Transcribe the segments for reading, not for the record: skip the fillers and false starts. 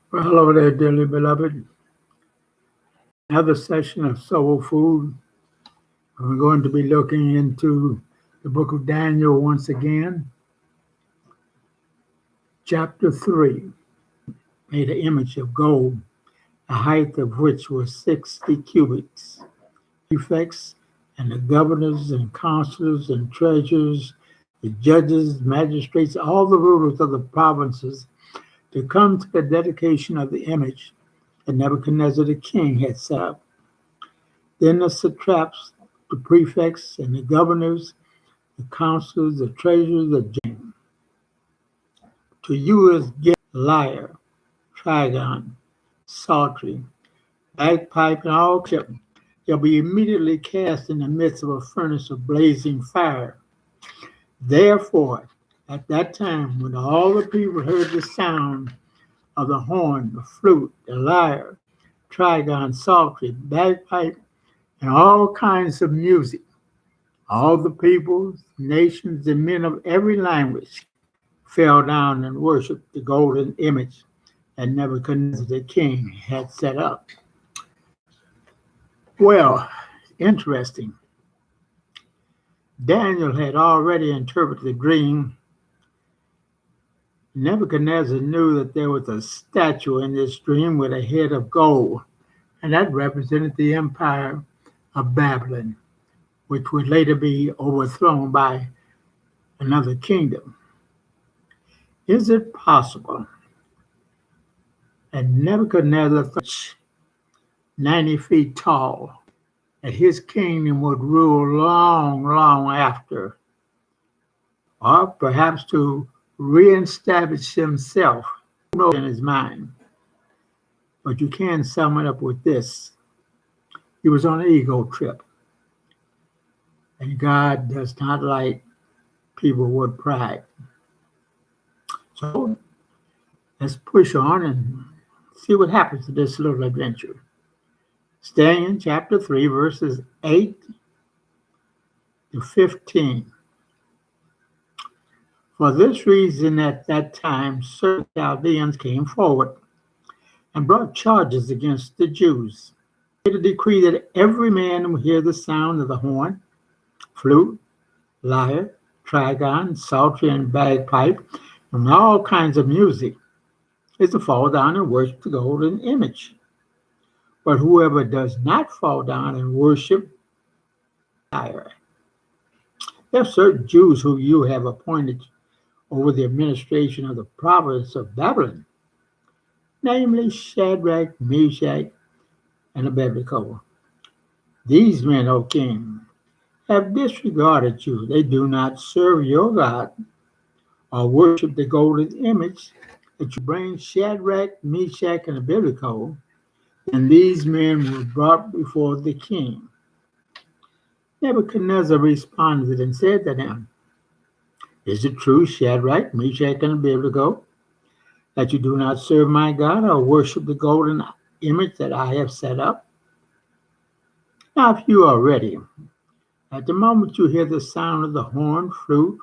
Well, hello there, dearly beloved. Another session of Soul Food. We're going to be looking into the book of Daniel once again. Chapter 3 made an image of gold, the height of which was 60 cubits. Prefects and the governors and counselors and treasurers, the judges, magistrates, all the rulers of the provinces to come to the dedication of the image that Nebuchadnezzar the king had set up. Then the satraps, the prefects, and the governors, the counselors, the treasurers, the generals, to you is given lyre, trigon, psaltery, bagpipe, and all shall be immediately cast in the midst of a furnace of blazing fire. Therefore, at that time, when all the people heard the sound of the horn, the flute, the lyre, trigon, psaltery, bagpipe, and all kinds of music, all the peoples, nations, and men of every language fell down and worshiped the golden image that Nebuchadnezzar the king had set up. Well, interesting. Daniel had already interpreted the dream. Nebuchadnezzar knew that there was a statue in this dream with a head of gold, and that represented the empire of Babylon, which would later be overthrown by another kingdom. Is it possible that Nebuchadnezzar, 90 feet tall, that his kingdom would rule long, long after, or perhaps to reestablish himself in his mind? But you can sum it up with this. He was on an ego trip. And God does not like people with pride. So let's push on and see what happens to this little adventure. Staying in chapter 3, verses 8 to 15. For this reason, at that time, certain Chaldeans came forward and brought charges against the Jews. They made a decree that every man who hear the sound of the horn, flute, lyre, trigon, psaltery, and bagpipe, and all kinds of music, is to fall down and worship the golden image. But whoever does not fall down and worship lyre. There are certain Jews who you have appointed over the administration of the province of Babylon, namely Shadrach, Meshach, and Abednego. These men, O king, have disregarded you. They do not serve your God or worship the golden image that you bring Shadrach, Meshach, and Abednego. And these men were brought before the king. Nebuchadnezzar responded and said to them, Is it true, Shadrach, Meshach, and Abednego, that you do not serve my God or worship the golden image that I have set up? Now, if you are ready, at the moment you hear the sound of the horn, flute,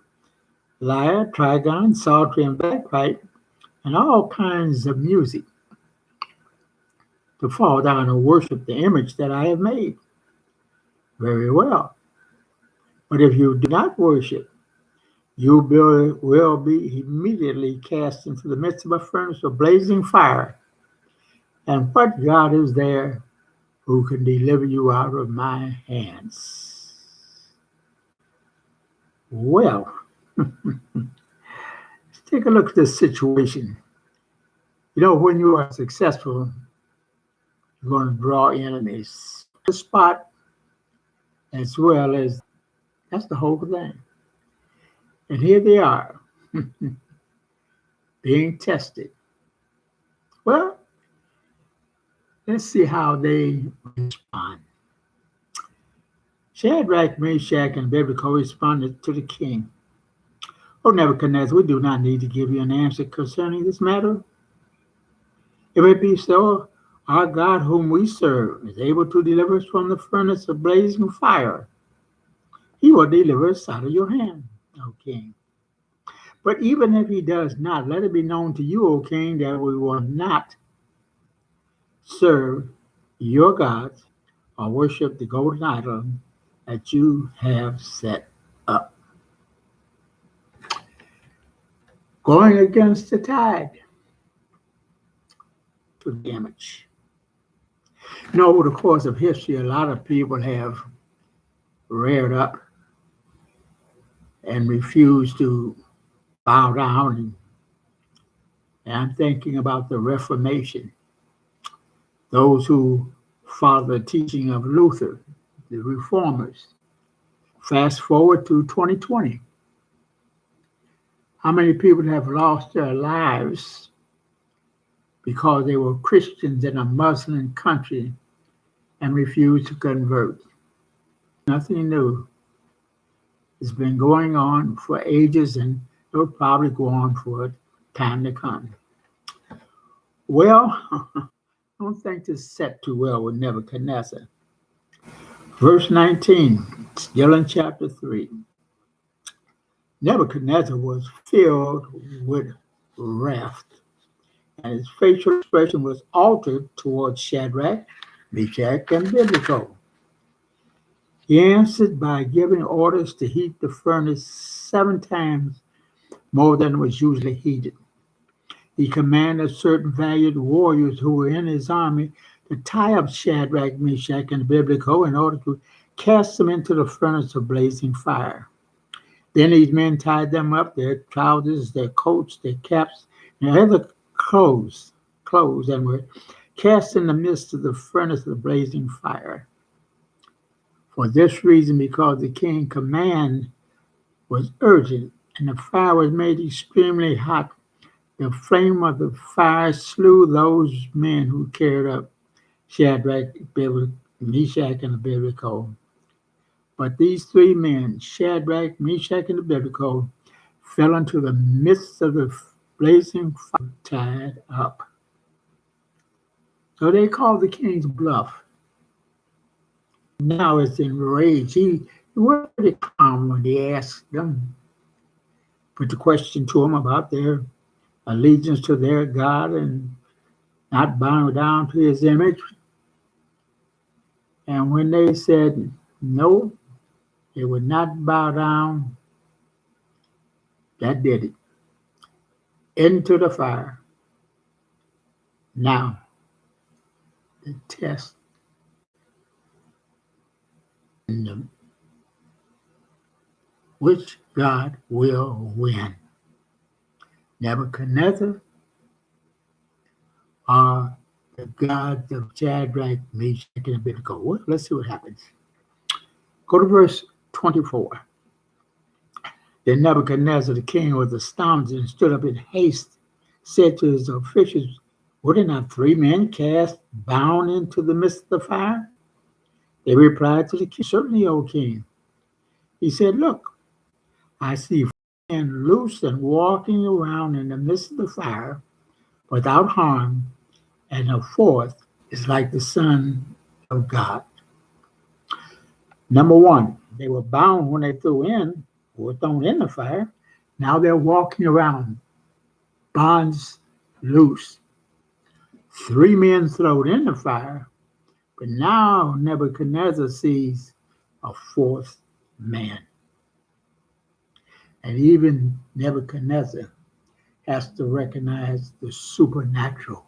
lyre, trigon, psaltery, and bagpipe, and all kinds of music, to fall down and worship the image that I have made. Very well. But if you do not worship, you will be immediately cast into the midst of a furnace of blazing fire. And what God is there who can deliver you out of my hands? Well, let's take a look at this situation. You know, when you are successful, you're going to draw enemies. The spot, as well as that's the whole thing. And here they are, being tested. Well, let's see how they respond. Shadrach, Meshach, and Abednego responded to the king. O Nebuchadnezzar, we do not need to give you an answer concerning this matter. If it be so, our God whom we serve is able to deliver us from the furnace of blazing fire. He will deliver us out of your hand, O king. But even if he does not, let it be known to you, O king, that we will not serve your gods or worship the golden idol that you have set up. Going against the tide to damage. Over the course of history, a lot of people have reared up and refused to bow down. And I'm thinking about the Reformation, those who followed the teaching of Luther, the reformers. Fast forward to 2020. How many people have lost their lives because they were Christians in a Muslim country and refused to convert? Nothing new. It's been going on for ages, and it will probably go on for time to come. Well, I don't think this set too well with Nebuchadnezzar. Verse 19, still in chapter 3. Nebuchadnezzar was filled with wrath, and his facial expression was altered towards Shadrach, Meshach, and Abednego. He answered by giving orders to heat the furnace 7 times more than was usually heated. He commanded certain valiant warriors who were in his army to tie up Shadrach, Meshach, and Abednego in order to cast them into the furnace of blazing fire. Then these men tied them up, their trousers, their coats, their caps, and other clothes, and were cast in the midst of the furnace of blazing fire. For this reason, because the king's command was urgent, and the fire was made extremely hot, the flame of the fire slew those men who carried up Shadrach, Meshach, and Abednego. But these 3 men, Shadrach, Meshach, and Abednego, fell into the midst of the blazing fire, tied up. So they called the king's bluff. Now it's enraged. He was pretty calm when they asked them, put the question to them about their allegiance to their God and not bowing down to his image. And when they said no, they would not bow down, that did it. Into the fire. Now, the test. Which God will win? Nebuchadnezzar or the gods of Shadrach, Meshach, and Abednego? Well, let's see what happens. Go to verse 24. Then Nebuchadnezzar the king was astounded and stood up in haste, said to his officials, were there not 3 men cast bound into the midst of the fire? They replied to the king, certainly, O king. He said, look, I see 4 men loose and walking around in the midst of the fire without harm, and the 4th is like the Son of God. Number 1, they were bound when they were thrown in the fire. Now they're walking around, bonds loose. 3 men thrown in the fire, but now Nebuchadnezzar sees a 4th man. And even Nebuchadnezzar has to recognize the supernatural.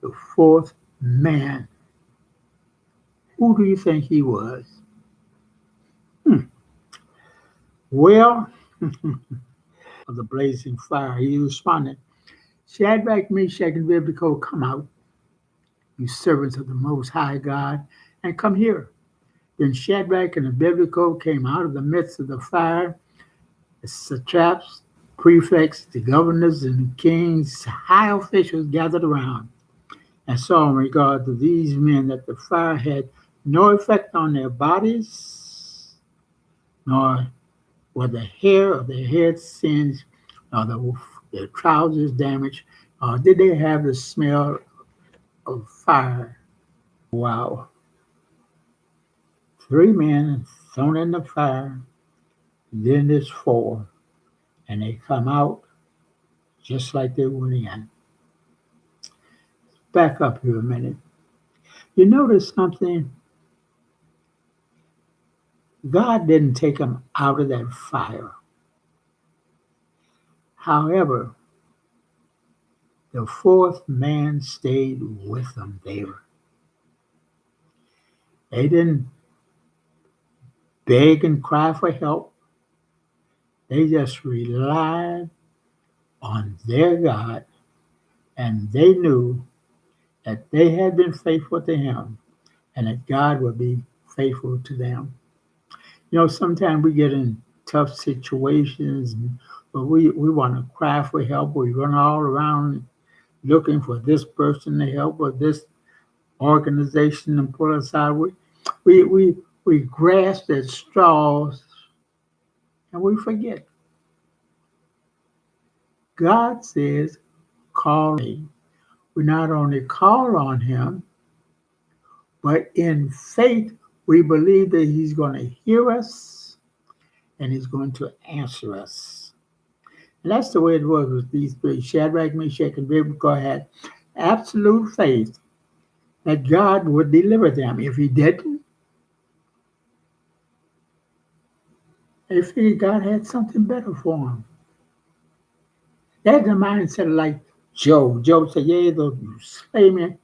The 4th man. Who do you think he was? Well, of the blazing fire, he responded, Shadrach, Meshach, and Abednego, come out, you servants of the Most High God, and come here. Then Shadrach and Abednego came out of the midst of the fire. The satraps, prefects, the governors, and the king's high officials gathered around and saw in regard to these men that the fire had no effect on their bodies, nor were the hair of their heads singed, nor their trousers damaged, or did they have the smell of fire. Wow. 3 men thrown in the fire, then there's 4, and they come out just like they went in. back up here a minute. You notice something? God didn't take them out of that fire. However, the fourth man stayed with them there. They didn't beg and cry for help. They just relied on their God, and they knew that they had been faithful to Him and that God would be faithful to them. You know, sometimes we get in tough situations, but we want to cry for help. We run all around looking for this person to help or this organization to pull us out. We grasp at straws and we forget. God says, call me. We not only call on Him, but in faith, we believe that He's going to hear us and He's going to answer us. And that's the way it was with these three. Shadrach, Meshach, and Abednego had absolute faith that God would deliver them. If He didn't, they figured God had something better for them. They had the mindset like Job. Job said, yea, though you slay me,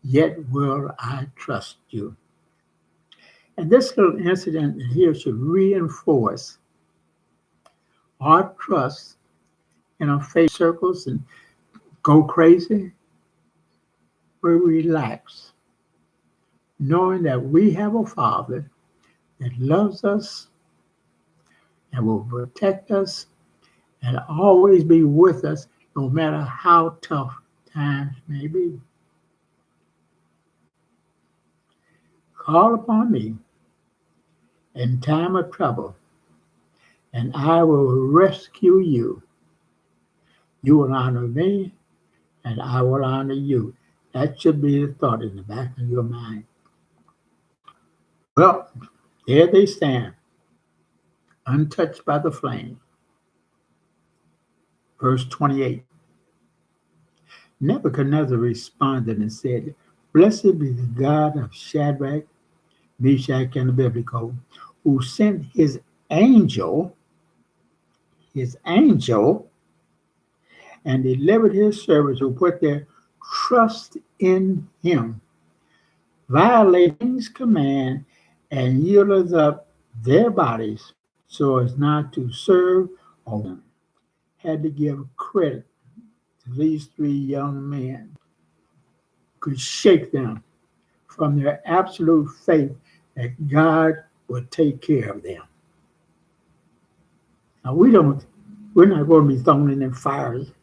yet will I trust you. And this little incident here should reinforce our trust in our faith circles and go crazy. We relax, knowing that we have a Father that loves us and will protect us and always be with us no matter how tough times may be. Call upon me in time of trouble, and I will rescue you. You will honor me, and I will honor you. That should be the thought in the back of your mind. Well, there they stand, untouched by the flame. Verse 28. Nebuchadnezzar responded and said, Blessed be the God of Shadrach, Meshach, and Abednego, who sent his angel, and delivered his servants who put their trust in him, violating his command and yielded up their bodies so as not to serve or had to give credit to these three young men, could shake them from their absolute faith that God would take care of them. Now we're not going to be thrown in the fiery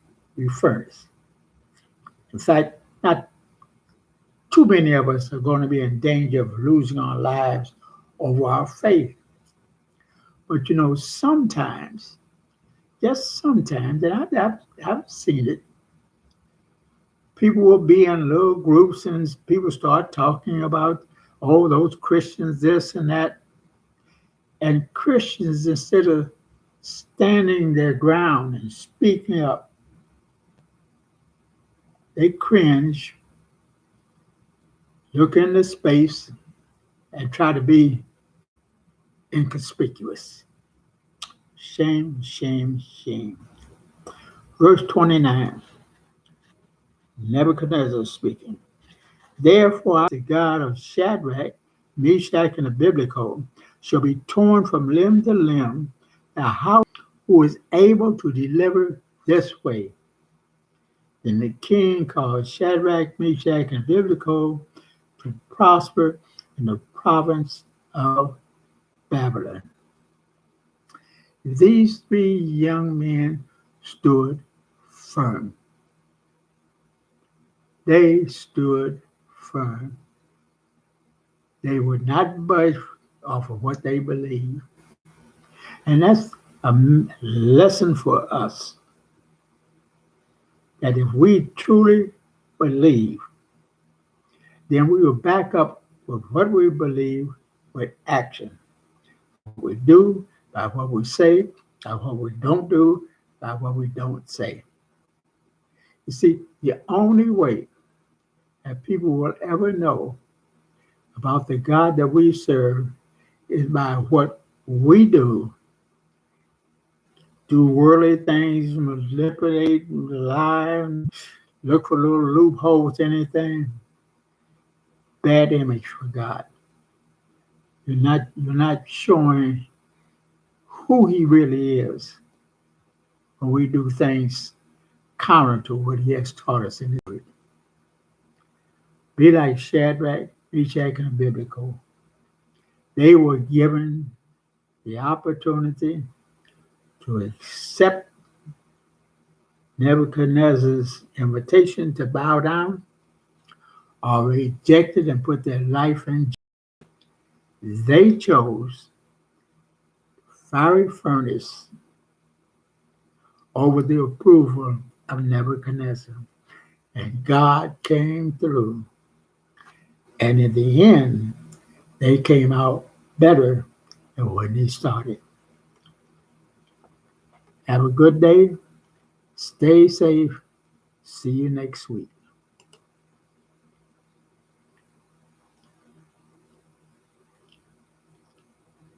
furnace. In fact, not too many of us are going to be in danger of losing our lives over our faith. But you know, sometimes, just sometimes, and I've seen it, people will be in little groups and people start talking about, oh, those Christians, this and that. And Christians, instead of standing their ground and speaking up, they cringe, look into space, and try to be inconspicuous. Shame, shame, shame. Verse 29, Nebuchadnezzar speaking. Therefore, the God of Shadrach, Meshach, and Abednego shall be torn from limb to limb, the house who is able to deliver this way. Then the king caused Shadrach, Meshach, and Abednego to prosper in the province of Babylon. These three young men stood firm. They stood firm. They would not budge off of what they believed. And that's a lesson for us, that if we truly believe, then we will back up with what we believe with action. What we do, by what we say, by what we don't do, by what we don't say. You see, the only way that people will ever know about the God that we serve is by what we do worldly things, manipulate, lie, look for little loopholes, anything. Bad image for God. You're not showing who He really is when we do things counter to what He has taught us in His Word. Be like Shadrach, Meshach, and Abednego. They were given the opportunity to accept Nebuchadnezzar's invitation to bow down, or rejected and put their life in. They chose fiery furnace over the approval of Nebuchadnezzar. And God came through. And in the end, they came out better than when they started. Have a good day. Stay safe. See you next week.